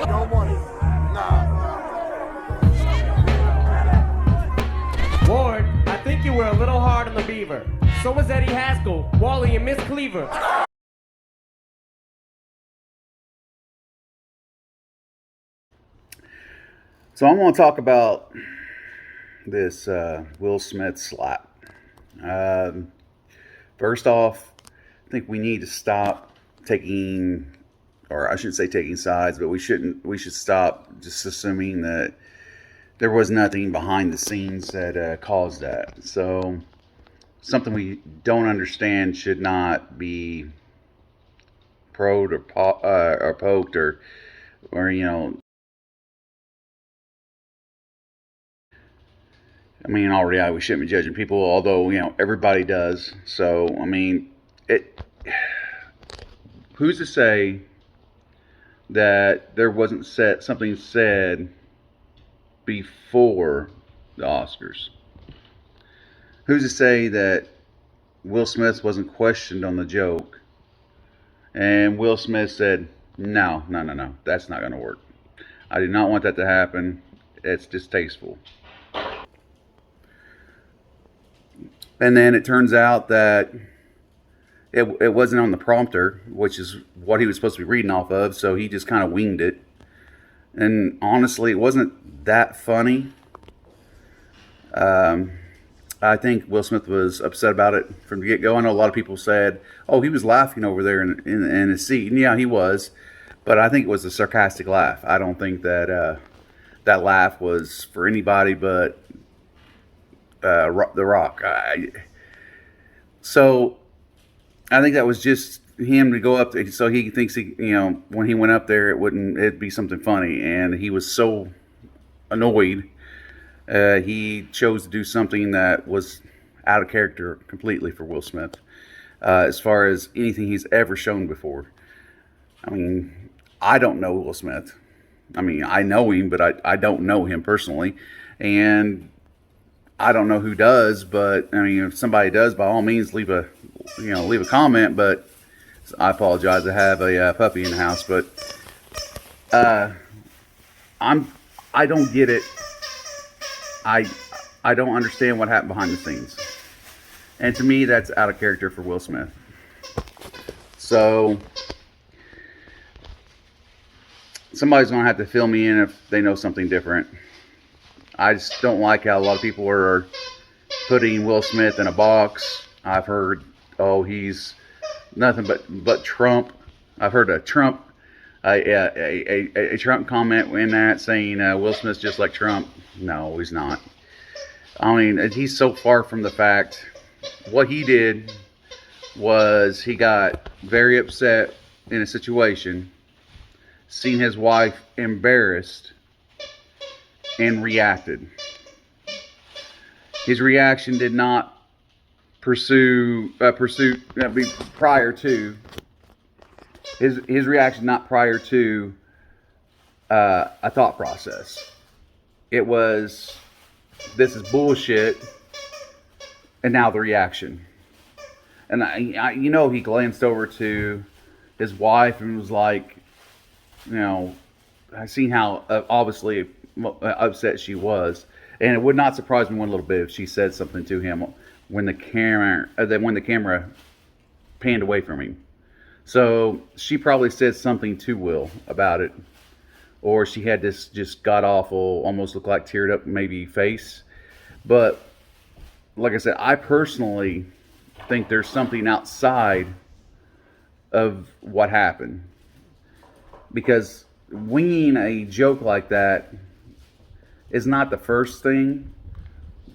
Don't want it. Nah. Ward, I think you were a little hard on the beaver. So was Eddie Haskell, Wally, and Miss Cleaver. So I'm going to talk about this Will Smith slap. First off, I think we need to stop taking, or I shouldn't say taking sides, but we should stop just assuming that there was nothing behind the scenes that caused that. So something we don't understand should not be probed or poked or I mean, already we shouldn't be judging people, although everybody does. So I mean, who's to say that there wasn't something said before the Oscars? Who's to say that Will Smith wasn't questioned on the joke, and Will Smith said, "No, no, no, no, that's not going to work. I do not want that to happen. It's distasteful." And then it turns out that it wasn't on the prompter, which is what he was supposed to be reading off of, so he just kind of winged it. And honestly, it wasn't that funny. I think Will Smith was upset about it from the get-go. I know a lot of people said, "Oh, he was laughing over there in his seat." And yeah, he was. But I think it was a sarcastic laugh. I don't think that that laugh was for anybody but The Rock. So I think that was just him to go up there, so he thinks when he went up there it'd be something funny, and he was so annoyed. He chose to do something that was out of character completely for Will Smith, as far as anything he's ever shown before. I mean, I don't know Will Smith. I mean, I know him, but I don't know him personally, and I don't know who does. But I mean, if somebody does, by all means, leave a comment. But I apologize. I have a puppy in the house, but I don't get it. I don't understand what happened behind the scenes, and to me, that's out of character for Will Smith. So somebody's gonna have to fill me in if they know something different. I just don't like how a lot of people are putting Will Smith in a box. I've heard, oh, he's nothing but Trump. I've heard a Trump Trump comment in that saying Will Smith's just like Trump. No, he's not. I mean, he's so far from the fact. What he did was he got very upset in a situation, seen his wife embarrassed, and reacted. His reaction did not pursue prior to his reaction, not prior to a thought process. It was, this is bullshit, and now the reaction. And he glanced over to his wife and was like, I seen how obviously upset she was, and it would not surprise me one little bit if she said something to him when the camera panned away from him. So she probably said something to Will about it, or she had this just god awful, almost look like teared up maybe face. But like I said, I personally think there's something outside of what happened, because winging a joke like that is not the first thing,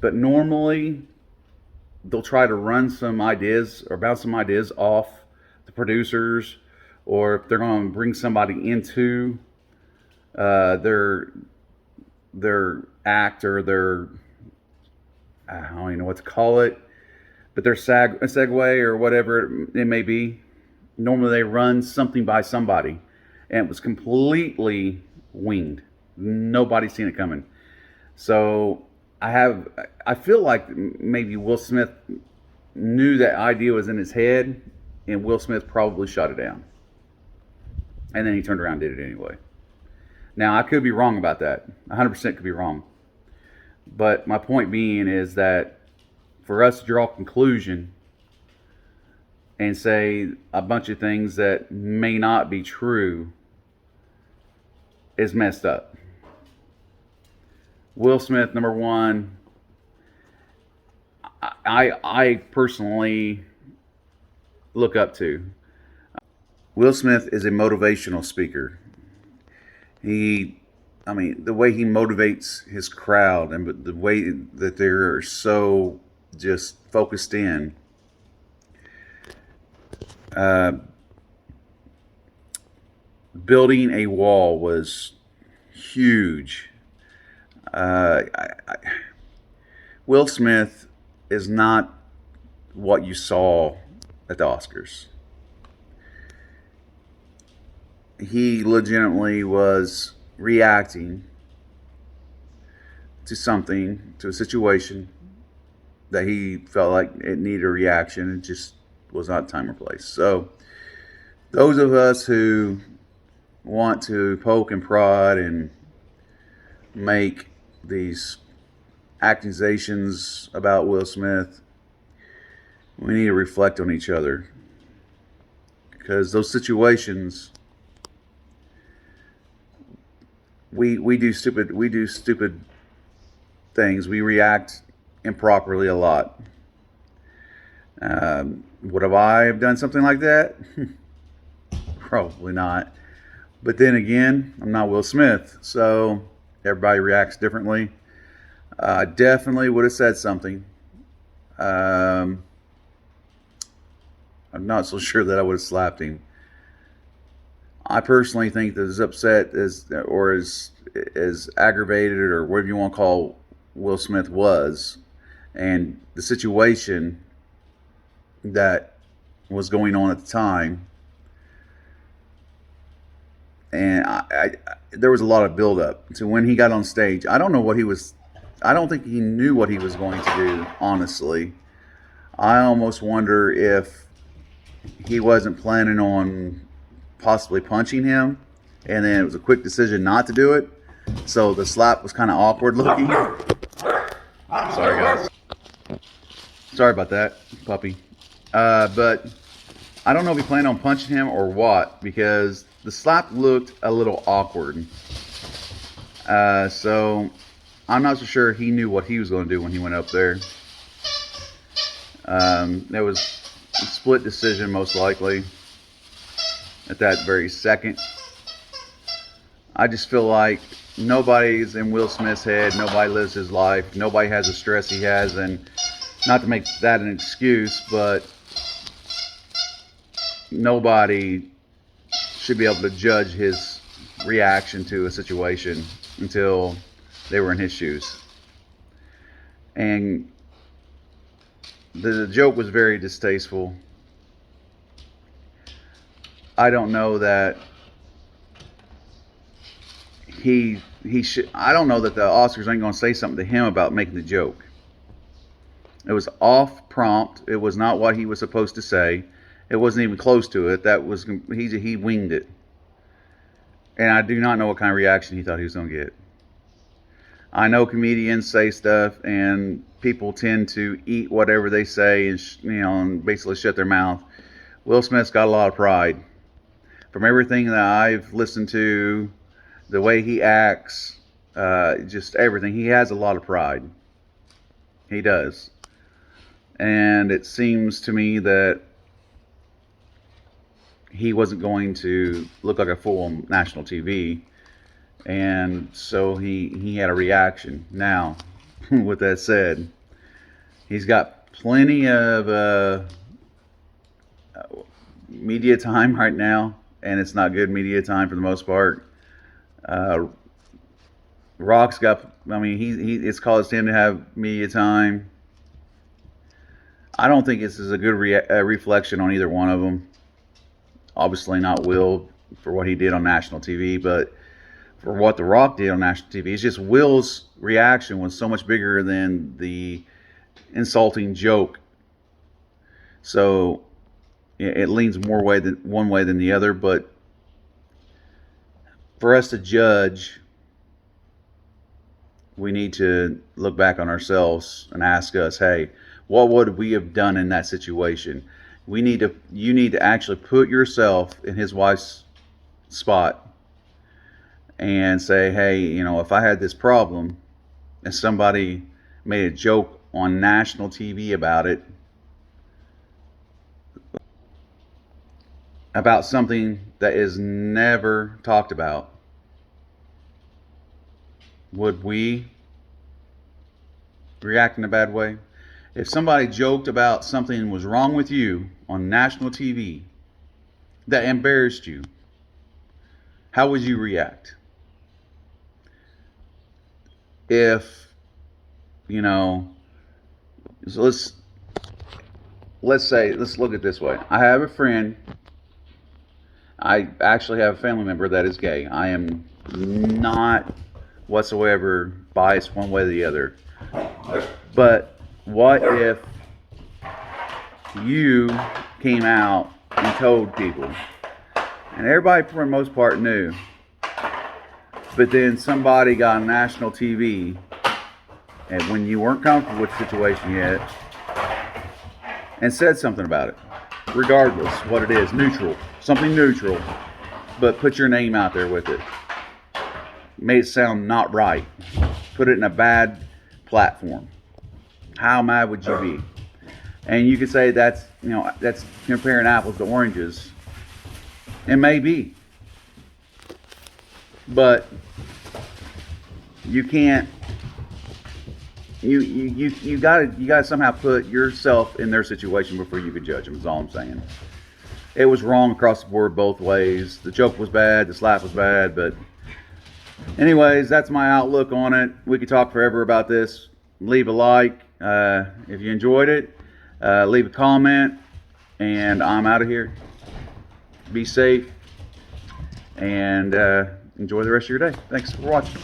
but normally they'll try to run some ideas or bounce some ideas off the producers, or if they're going to bring somebody into their act or their, I don't even know what to call it, but their segue or whatever it may be. Normally they run something by somebody, and it was completely winged. Nobody's seen it coming. So I feel like maybe Will Smith knew that idea was in his head, and Will Smith probably shut it down. And then he turned around and did it anyway. Now, I could be wrong about that. 100% could be wrong. But my point being is that for us to draw a conclusion and say a bunch of things that may not be true is messed up. Will Smith, number one, I personally look up to. Will Smith is a motivational speaker. The way he motivates his crowd and the way that they're so just focused in. Building a wall was huge. Will Smith is not what you saw at the Oscars. He legitimately was reacting to something, to a situation that he felt like it needed a reaction. It just was not time or place. So those of us who want to poke and prod and make these accusations about Will Smith, we need to reflect on each other, because those situations, we do stupid things. We react improperly a lot. Would have I done something like that? Probably not. But then again, I'm not Will Smith, so everybody reacts differently. Definitely would have said something. I'm not so sure that I would have slapped him. I personally think that as upset or as aggravated or whatever you want to call Will Smith was, and the situation that was going on at the time, and there was a lot of buildup to when he got on stage. I don't think he knew what he was going to do, honestly. I almost wonder if he wasn't planning on possibly punching him, and then it was a quick decision not to do it. So the slap was kind of awkward looking. Sorry, guys. Sorry about that, puppy. But I don't know if he planned on punching him or what, because the slap looked a little awkward. So I'm not so sure he knew what he was going to do when he went up there. There was a split decision, most likely, at that very second. I just feel like nobody's in Will Smith's head. Nobody lives his life. Nobody has the stress he has. And not to make that an excuse, but nobody should be able to judge his reaction to a situation until they were in his shoes. And the joke was very distasteful. I don't know that he should. I don't know that the Oscars ain't gonna say something to him about making the joke. It was off prompt. It was not what he was supposed to say. It wasn't even close to it. He winged it. And I do not know what kind of reaction he thought he was gonna get. I know comedians say stuff, and people tend to eat whatever they say, and basically shut their mouth. Will Smith's got a lot of pride. From everything that I've listened to, the way he acts, just everything, he has a lot of pride. He does. And it seems to me that he wasn't going to look like a fool on national TV. And so he had a reaction. Now, with that said, he's got plenty of media time right now, and it's not good media time for the most part. Rock's got, it's caused him to have media time. I don't think this is a good reflection on either one of them. Obviously not Will for what he did on national TV, but for what The Rock did on national TV. It's just Will's reaction was so much bigger than the insulting joke. So it leans more one way than the other, but for us to judge, we need to look back on ourselves and ask us, hey, what would we have done in that situation? You need to actually put yourself in his wife's spot and say, hey, if I had this problem and somebody made a joke on national TV about it, about something that is never talked about, would we react in a bad way? If somebody joked about something was wrong with you on national TV that embarrassed you, how would you react? If, so let's look at it this way. I have a friend. I actually have a family member that is gay. I am not whatsoever biased one way or the other. But what if you came out and told people, and everybody for the most part knew, but then somebody got on national TV, and when you weren't comfortable with the situation yet, and said something about it, regardless what it is, something neutral, but put your name out there with it, made it sound not right, put it in a bad platform, how mad would you be? And you could say that's comparing apples to oranges. It may be, but you can't. You gotta somehow put yourself in their situation before you could judge them. Is all I'm saying. It was wrong across the board both ways. The joke was bad. The slap was bad. But anyways, that's my outlook on it. We could talk forever about this. Leave a like if you enjoyed it. Leave a comment, and I'm out of here. Be safe and enjoy the rest of your day. Thanks for watching.